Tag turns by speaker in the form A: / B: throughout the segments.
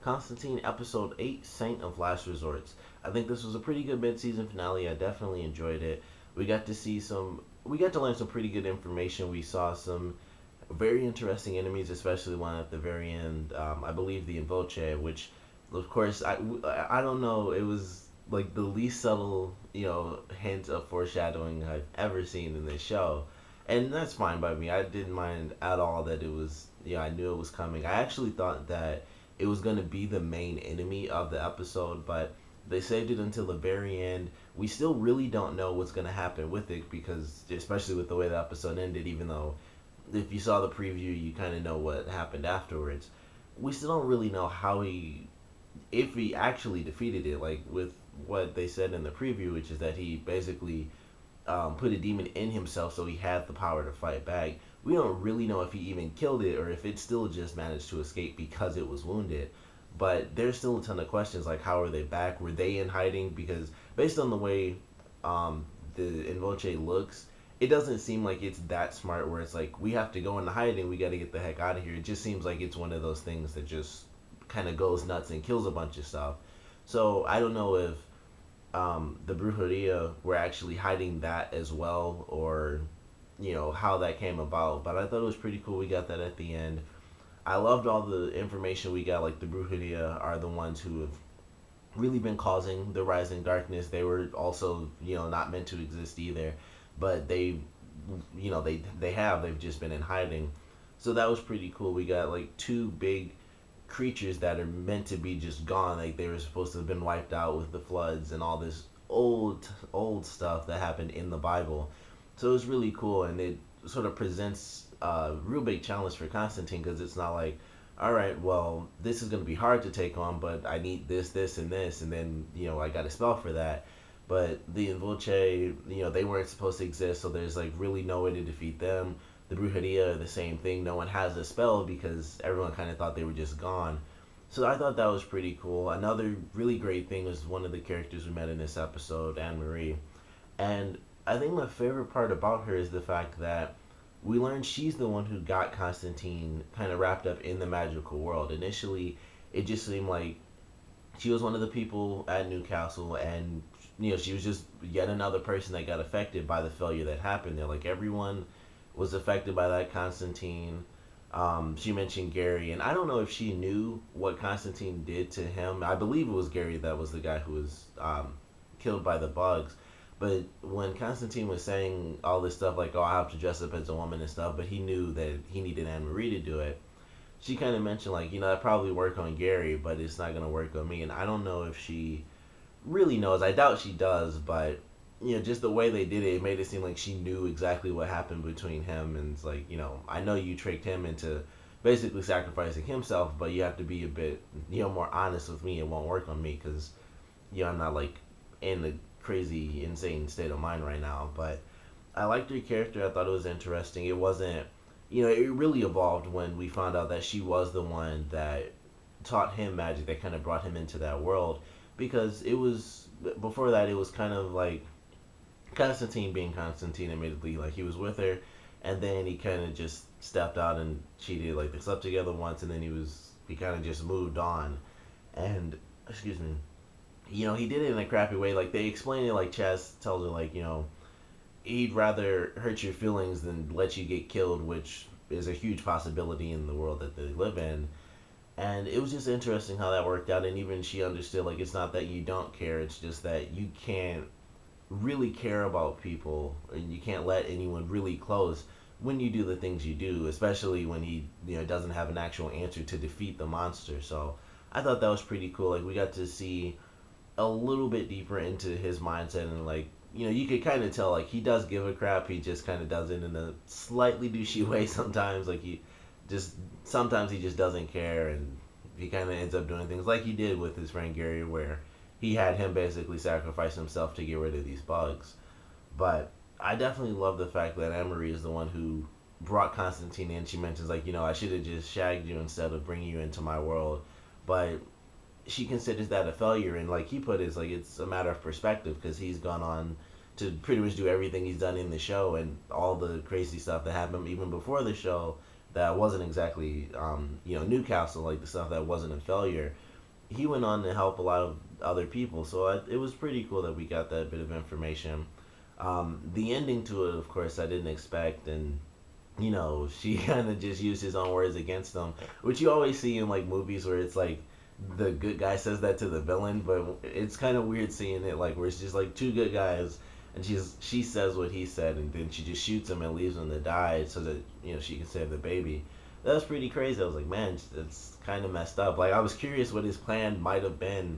A: Constantine, Episode 8, Saint of Last Resorts. I think this was a pretty good mid-season finale. I definitely enjoyed it. We got to learn some pretty good information. We saw some very interesting enemies, especially one at the very end. I believe the Invoce, which, of course, I don't know. It was like the least subtle, hint of foreshadowing I've ever seen in this show, and that's fine by me. I didn't mind at all that it was. I knew it was coming. I actually thought that it was going to be the main enemy of the episode, but they saved it until the very end. We still really don't know what's going to happen with it because, especially with the way the episode ended, even though if you saw the preview, you kind of know what happened afterwards. We still don't really know if he actually defeated it, like with what they said in the preview, which is that he basically put a demon in himself so he had the power to fight back. We don't really know if he even killed it or if it still just managed to escape because it was wounded. But there's still a ton of questions like how are they back? Were they in hiding? Because based on the way the Invoce looks, it doesn't seem like it's that smart where it's like we have to go into hiding, we got to get the heck out of here. It just seems like it's one of those things that just kind of goes nuts and kills a bunch of stuff. So I don't know if the Brujeria were actually hiding that as well, or how that came about. But I thought it was pretty cool. We got that at the end. I loved all the information we got. Like the Brujeria are the ones who have really been causing the rising darkness. They were also not meant to exist either, but they've just been in hiding. So that was pretty cool. We got like two big creatures that are meant to be just gone. Like they were supposed to have been wiped out with the floods and all this old stuff that happened in the Bible. So it was really cool, and it sort of presents a real big challenge for Constantine because it's not like, all right, well, this is going to be hard to take on, but I need this, and this, and then I got a spell for that. But the Invoce, they weren't supposed to exist, so there's like really no way to defeat them. The Brujeria, the same thing. No one has a spell because everyone kind of thought they were just gone. So I thought that was pretty cool. Another really great thing was one of the characters we met in this episode, Anne Marie. And I think my favorite part about her is the fact that we learned she's the one who got Constantine kind of wrapped up in the magical world. Initially, it just seemed like she was one of the people at Newcastle, and she was just yet another person that got affected by the failure that happened there. Like everyone was affected by that Constantine. She mentioned Gary, and I don't know if she knew what Constantine did to him. I believe it was Gary that was the guy who was killed by the bugs. But when Constantine was saying all this stuff like, "Oh, I have to dress up as a woman and stuff," but he knew that he needed Anne Marie to do it, she kind of mentioned like, that probably work on Gary, but it's not gonna work on me. And I don't know if she really knows. I doubt she does, but just the way they did it, it made it seem like she knew exactly what happened between him. And it's like, I know you tricked him into basically sacrificing himself, but you have to be a bit, more honest with me. It won't work on me because, I'm not like in a crazy, insane state of mind right now. But I liked her character. I thought it was interesting. It wasn't, it really evolved when we found out that she was the one that taught him magic, that kind of brought him into that world. Because it was, before that, it was kind of like Constantine being Constantine, admittedly, like he was with her, and then he kind of just stepped out and cheated. Like they slept together once, and then he kind of just moved on. And excuse me, he did it in a crappy way. Like they explain it, like Chas tells her, like he'd rather hurt your feelings than let you get killed, which is a huge possibility in the world that they live in. And it was just interesting how that worked out, and even she understood like it's not that you don't care, it's just that you can't really care about people, and you can't let anyone really close when you do the things you do, especially when he doesn't have an actual answer to defeat the monster. So I thought that was pretty cool. Like we got to see a little bit deeper into his mindset, and like you could kind of tell like he does give a crap. He just kind of does it in a slightly douchey way sometimes. Like he just sometimes he just doesn't care, and he kind of ends up doing things like he did with his friend Gary, where he had him basically sacrifice himself to get rid of these bugs. But I definitely love the fact that Anne-Marie is the one who brought Constantine in. She mentions like, I should have just shagged you instead of bringing you into my world. But she considers that a failure, and like he put it, it's like it's a matter of perspective because he's gone on to pretty much do everything he's done in the show, and all the crazy stuff that happened even before the show that wasn't exactly Newcastle, like the stuff that wasn't a failure. he went on to help a lot of other people. So it was pretty cool that we got that bit of information. The ending to it, of course, I didn't expect, and she kind of just used his own words against him, which you always see in like movies where it's like the good guy says that to the villain, but it's kind of weird seeing it like where it's just like two good guys, and she says what he said, and then she just shoots him and leaves him to die so that she can save the baby. That was pretty crazy. I was like, man, it's kind of messed up. Like I was curious what his plan might have been,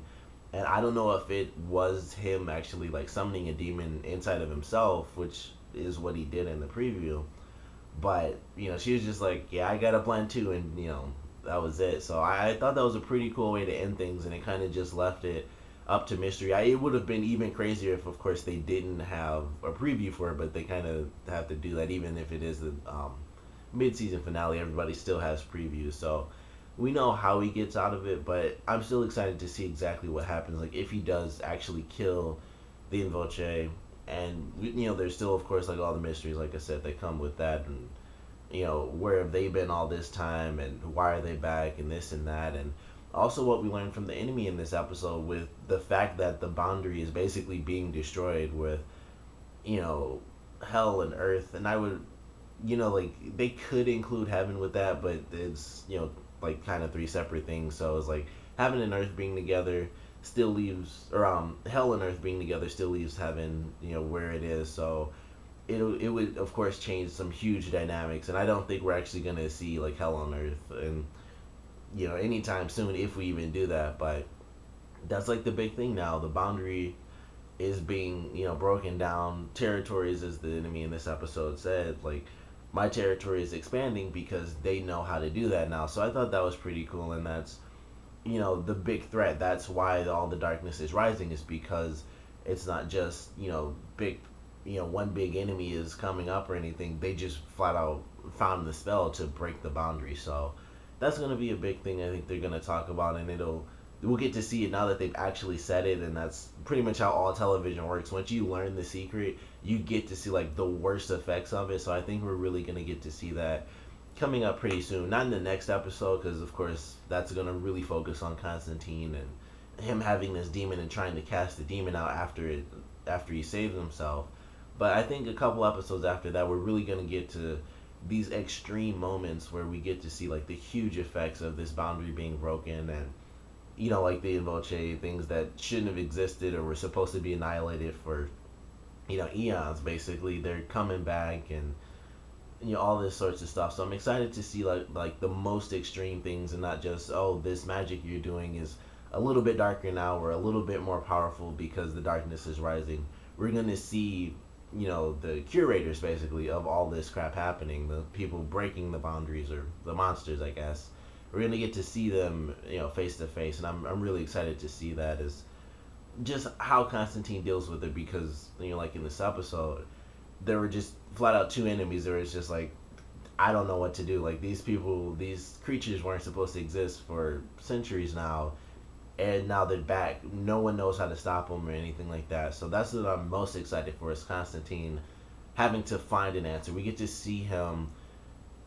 A: and I don't know if it was him actually like summoning a demon inside of himself, which is what he did in the preview. But she was just like, yeah, I got a plan too, and that was it. So I thought that was a pretty cool way to end things, and it kind of just left it up to mystery. It would have been even crazier if, of course, they didn't have a preview for it, but they kind of have to do that, even if it is the mid-season finale. Everybody still has previews, so we know how he gets out of it. But I'm still excited to see exactly what happens. Like if he does actually kill the Invoce, and there's still, of course, like all the mysteries, like I said, that come with that, and where have they been all this time, and why are they back, and this and that, and also what we learned from the enemy in this episode with the fact that the boundary is basically being destroyed with you know hell and earth. And I would like they could include heaven with that, but it's like kind of three separate things. So it's like heaven and earth being together still leaves, or hell and earth being together still leaves heaven where it is. So it would of course change some huge dynamics, and I don't think we're actually gonna see like hell on earth and anytime soon, if we even do that. But that's like the big thing now. The boundary is being broken down. Territories, as the enemy in this episode said, like my territory is expanding because they know how to do that now. So I thought that was pretty cool, and that's the big threat. That's why all the darkness is rising, is because it's not just big one big enemy is coming up or anything. They just flat out found the spell to break the boundary. So that's going to be a big thing I think they're going to talk about, and we'll get to see it now that they've actually said it. And that's pretty much how all television works. Once you learn the secret, you get to see like the worst effects of it. So I think we're really going to get to see that coming up pretty soon. Not in the next episode, because of course that's going to really focus on Constantine and him having this demon and trying to cast the demon out after he saves himself. But I think a couple episodes after that, we're really going to get to these extreme moments where we get to see like the huge effects of this boundary being broken, and like the Invoce, things that shouldn't have existed or were supposed to be annihilated for eons. Basically they're coming back, and all this sorts of stuff. So I'm excited to see like the most extreme things, and not just, oh, this magic you're doing is a little bit darker now, or a little bit more powerful because the darkness is rising. We're going to see the curators basically of all this crap happening, the people breaking the boundaries, or the monsters, I guess. We're gonna get to see them face to face, and I'm really excited to see that, as just how Constantine deals with it. Because like in this episode, there were just flat out two enemies. There was just like, I don't know what to do. Like these creatures weren't supposed to exist for centuries now, and now they're back. No one knows how to stop them or anything like that. So that's what I'm most excited for, is Constantine having to find an answer. We get to see him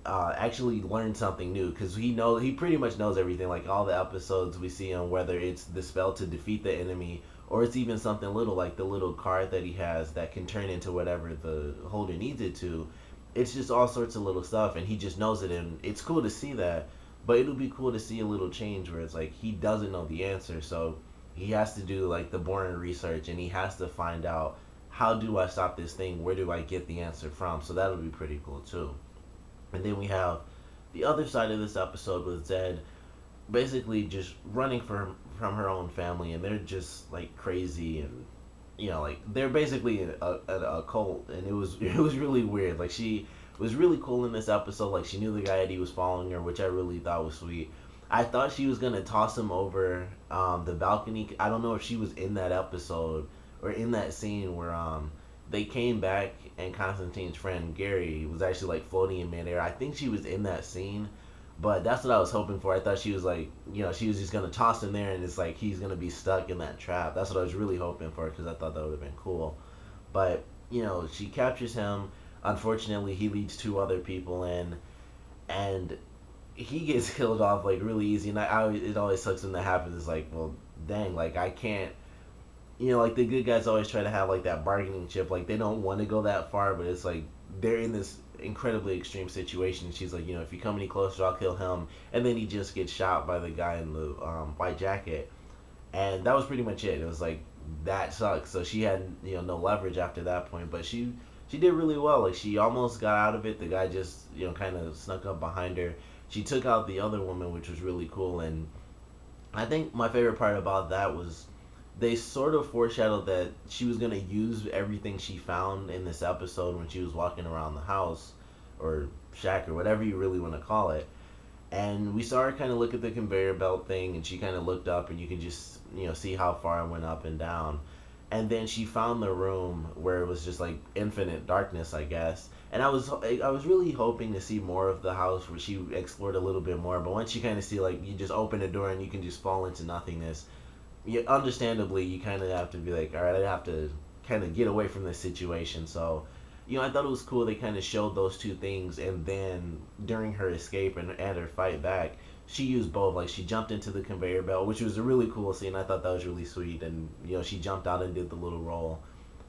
A: actually learn something new, because he pretty much knows everything. Like all the episodes we see him, whether it's the spell to defeat the enemy, or it's even something little like the little card that he has that can turn into whatever the holder needs it to. It's just all sorts of little stuff, and he just knows it, and it's cool to see that. But it'll be cool to see a little change where it's like he doesn't know the answer, so he has to do like the boring research, and he has to find out, how do I stop this thing? Where do I get the answer from? So that'll be pretty cool too. And then we have the other side of this episode with Zed basically just running from her own family, and they're just like crazy, and like they're basically a cult, and it was really weird. Like she was really cool in this episode. Like she knew the guy that he was following her, which I really thought was sweet. I thought she was gonna toss him over the balcony. I don't know if she was in that episode or in that scene where they came back and Constantine's friend Gary was actually like floating in midair. I think she was in that scene, but that's what I was hoping for. I thought she was like, she was just gonna toss him there, and it's like he's gonna be stuck in that trap. That's what I was really hoping for, because I thought that would have been cool. But she captures him. Unfortunately, he leads two other people in, and he gets killed off like really easy, and it always sucks when that happens. It's like, well, dang, like I can't. Like the good guys always try to have like that bargaining chip. Like they don't want to go that far, but it's like they're in this incredibly extreme situation. She's like, if you come any closer, I'll kill him. And then he just gets shot by the guy in the white jacket, and that was pretty much it. It was like that sucks. So she had no leverage after that point, but she did really well. Like she almost got out of it. The guy just kind of snuck up behind her. She took out the other woman, which was really cool. And I think my favorite part about that was they sort of foreshadowed that she was gonna use everything she found in this episode when she was walking around the house or shack or whatever you really want to call it. And we saw her kind of look at the conveyor belt thing, and she kind of looked up, and you could just see how far it went up and down. And then she found the room where it was just like infinite darkness, I guess. And I was really hoping to see more of the house where she explored a little bit more. But once you kind of see like you just open a door and you can just fall into nothingness, understandably, you kind of have to be like, all right, I have to kind of get away from this situation. So, I thought it was cool. They kind of showed those two things, and then during her escape and her fight back, she used both. Like she jumped into the conveyor belt, which was a really cool scene. I thought that was really sweet, and she jumped out and did the little roll,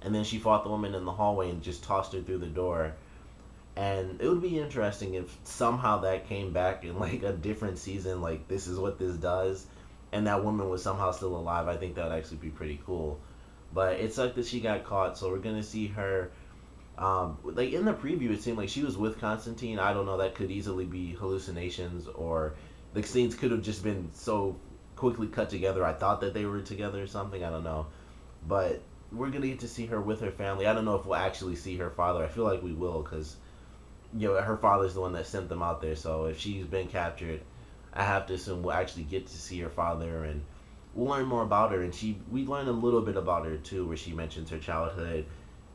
A: and then she fought the woman in the hallway and just tossed her through the door. And it would be interesting if somehow that came back in like a different season. Like this is what this does, and that woman was somehow still alive. I think that would actually be pretty cool. But it sucked that she got caught, so we're gonna see her. Like in the preview, it seemed like she was with Constantine. I don't know. That could easily be hallucinations, or the scenes could have just been so quickly cut together. I thought that they were together or something. I don't know. But we're gonna get to see her with her family. I don't know if we'll actually see her father. I feel like we will, because her father's the one that sent them out there. So if she's been captured, I have to assume we'll actually get to see her father, and we'll learn more about her. And we learned a little bit about her too, where she mentions her childhood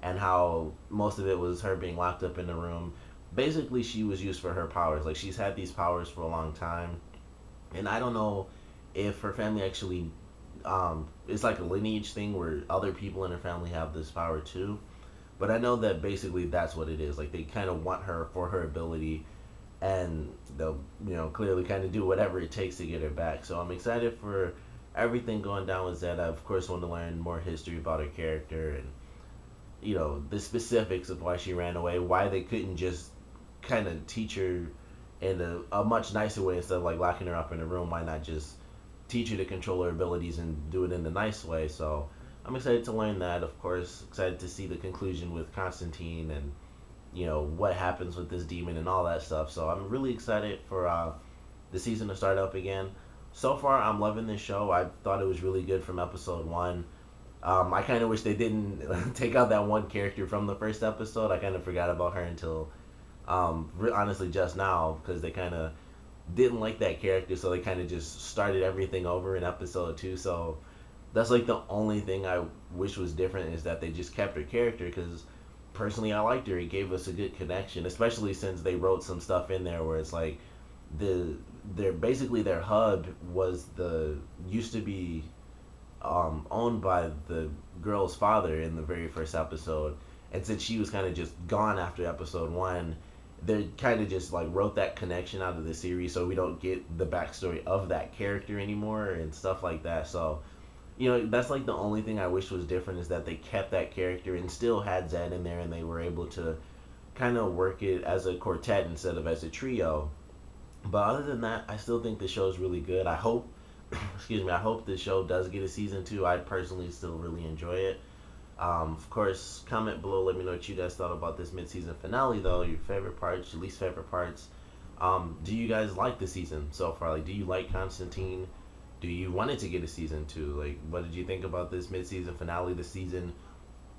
A: and how most of it was her being locked up in the room. Basically, she was used for her powers. Like she's had these powers for a long time, and I don't know if her family actually it's like a lineage thing where other people in her family have this power too. But I know that basically that's what it is. Like they kind of want her for her ability, and they'll clearly kind of do whatever it takes to get her back. So I'm excited for everything going down with Zed. I of course want to learn more history about her character, and the specifics of why she ran away, why they couldn't just kind of teach her in a much nicer way instead of like locking her up in a room. Why not just teach her to control her abilities and do it in the nice way? So I'm excited to learn that. Of course, excited to see the conclusion with Constantine, and what happens with this demon and all that stuff. So I'm really excited for the season to start up again. So far, I'm loving this show. I thought it was really good from episode one. I kind of wish they didn't take out that one character from the first episode. I kind of forgot about her until, honestly, just now, because they kind of didn't like that character, so they kind of just started everything over in episode two. So that's like the only thing I wish was different, is that they just kept her character, because personally I liked her. It gave us a good connection, especially since they wrote some stuff in there where it's like their hub was used to be owned by the girl's father in the very first episode, and since she was kind of just gone after episode one, they kind of just like wrote that connection out of the series, so we don't get the backstory of that character anymore and stuff like that. So that's like the only thing I wish was different, is that they kept that character and still had Zed in there, and they were able to kind of work it as a quartet instead of as a trio. But other than that, I still think the show's really good. I hope, excuse me, I hope the show does get a season two. I personally still really enjoy it. Of course, comment below. Let me know what you guys thought about this mid-season finale, though. Your favorite parts, your least favorite parts. Do you guys like the season so far? Like, do you like Constantine? Do you want it to get a season two? Like, what did you think about this mid-season finale? The season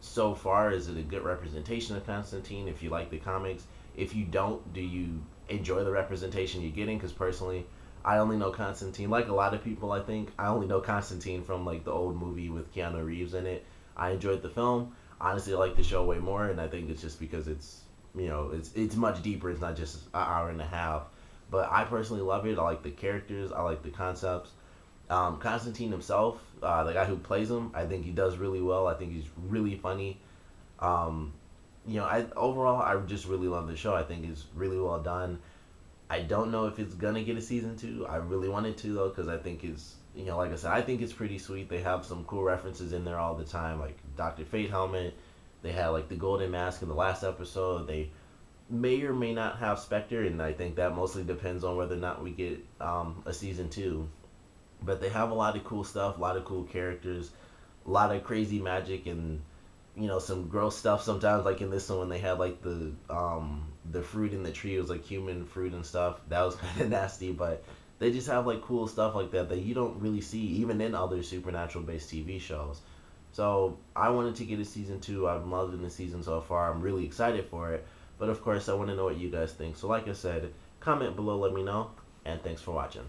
A: so far, is it a good representation of Constantine? If you like the comics, if you don't, do you enjoy the representation you're getting? Because personally, I only know Constantine, like a lot of people, I think. I only know Constantine from like the old movie with Keanu Reeves in it. I enjoyed the film. Honestly, I like the show way more, and I think it's just because it's much deeper. It's not just an hour and a half. But I personally love it. I like the characters. I like the concepts. Constantine himself, the guy who plays him, I think he does really well. I think he's really funny. I overall, I just really love the show. I think it's really well done. I don't know if it's gonna get a season two. I really wanted to though, because I think it's, like I said, I think it's pretty sweet. They have some cool references in there all the time, like Doctor Fate helmet. They had like the golden mask in the last episode. They may or may not have Spectre, and I think that mostly depends on whether or not we get a season two. But they have a lot of cool stuff, a lot of cool characters, a lot of crazy magic, and some gross stuff sometimes. Like in this one, when they had like the fruit in the tree, it was like human fruit and stuff. That was kind of nasty, but they just have like cool stuff like that that you don't really see even in other supernatural based TV shows. So I wanted to get a season two. I've loved the season so far. I'm really excited for it. But of course, I want to know what you guys think. So like I said, comment below, let me know, and thanks for watching.